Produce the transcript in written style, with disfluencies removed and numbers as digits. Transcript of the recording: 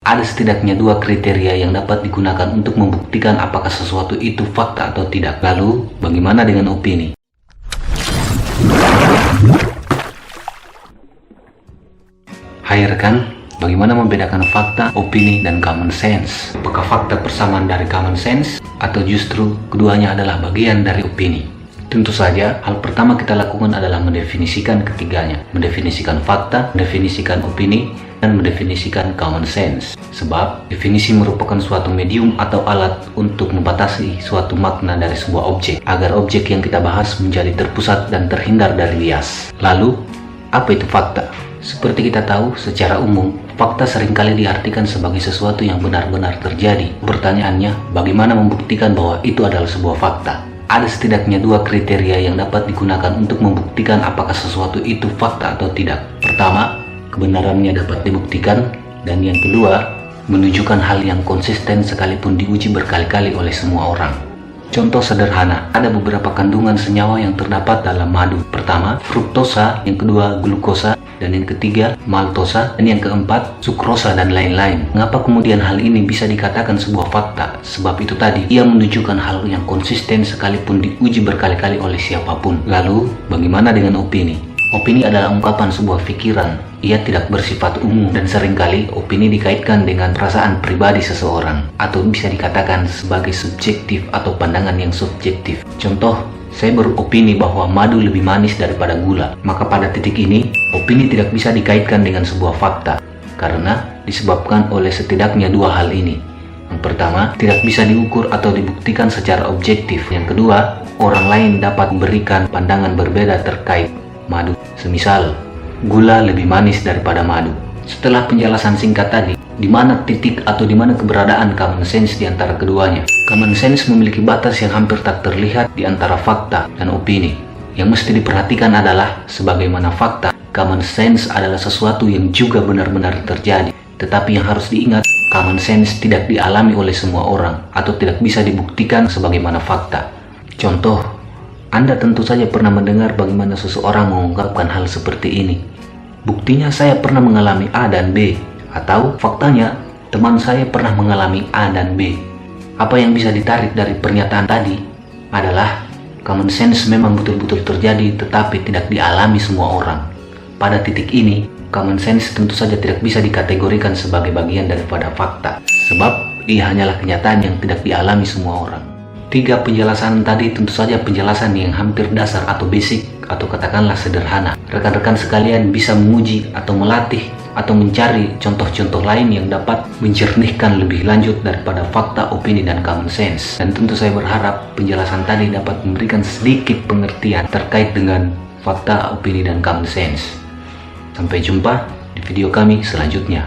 Ada setidaknya dua kriteria yang dapat digunakan untuk membuktikan apakah sesuatu itu fakta atau tidak. Lalu, bagaimana dengan opini? Hai rekan, bagaimana membedakan fakta, opini, dan common sense? Apakah fakta persamaan dari common sense, atau justru keduanya adalah bagian dari opini? Tentu saja, hal pertama kita lakukan adalah mendefinisikan ketiganya. Mendefinisikan fakta, mendefinisikan opini, dan mendefinisikan common sense. Sebab, definisi merupakan suatu medium atau alat untuk membatasi suatu makna dari sebuah objek, agar objek yang kita bahas menjadi terpusat dan terhindar dari bias. Lalu, apa itu fakta? Seperti kita tahu, secara umum, fakta seringkali diartikan sebagai sesuatu yang benar-benar terjadi. Pertanyaannya, bagaimana membuktikan bahwa itu adalah sebuah fakta? Ada setidaknya dua kriteria yang dapat digunakan untuk membuktikan apakah sesuatu itu fakta atau tidak. Pertama, kebenarannya dapat dibuktikan, dan yang kedua, menunjukkan hal yang konsisten sekalipun diuji berkali-kali oleh semua orang. Contoh sederhana, ada beberapa kandungan senyawa yang terdapat dalam madu. Pertama, fruktosa, yang kedua, glukosa, dan yang ketiga, maltosa, dan yang keempat, sukrosa, dan lain-lain. Mengapa kemudian hal ini bisa dikatakan sebuah fakta? Sebab itu tadi, ia menunjukkan hal yang konsisten sekalipun diuji berkali-kali oleh siapapun. Lalu, bagaimana dengan opini? Opini adalah ungkapan sebuah pikiran. Ia tidak bersifat umum, dan seringkali opini dikaitkan dengan perasaan pribadi seseorang, atau bisa dikatakan sebagai subjektif atau pandangan yang subjektif. Contoh, saya beropini bahwa madu lebih manis daripada gula. Maka pada titik ini, opini tidak bisa dikaitkan dengan sebuah fakta, karena disebabkan oleh setidaknya dua hal ini. Yang pertama, tidak bisa diukur atau dibuktikan secara objektif. Yang kedua, orang lain dapat memberikan pandangan berbeda terkait madu. Semisal, gula lebih manis daripada madu. Setelah penjelasan singkat tadi, di mana titik atau di mana keberadaan common sense di antara keduanya? Common sense memiliki batas yang hampir tak terlihat di antara fakta dan opini. Yang mesti diperhatikan adalah, sebagaimana fakta, common sense adalah sesuatu yang juga benar-benar terjadi. Tetapi yang harus diingat, common sense tidak dialami oleh semua orang, atau tidak bisa dibuktikan sebagaimana fakta. Contoh, Anda tentu saja pernah mendengar bagaimana seseorang mengungkapkan hal seperti ini. Buktinya saya pernah mengalami A dan B. Atau faktanya, teman saya pernah mengalami A dan B. Apa yang bisa ditarik dari pernyataan tadi adalah common sense memang betul-betul terjadi, tetapi tidak dialami semua orang. Pada titik ini, common sense tentu saja tidak bisa dikategorikan sebagai bagian daripada fakta, sebab ia hanyalah kenyataan yang tidak dialami semua orang. Tiga penjelasan tadi tentu saja penjelasan yang hampir dasar atau basic, atau katakanlah sederhana. Rekan-rekan sekalian bisa menguji atau melatih atau mencari contoh-contoh lain yang dapat mencernihkan lebih lanjut daripada fakta, opini, dan common sense. Dan tentu saya berharap penjelasan tadi dapat memberikan sedikit pengertian terkait dengan fakta, opini, dan common sense. Sampai jumpa di video kami selanjutnya.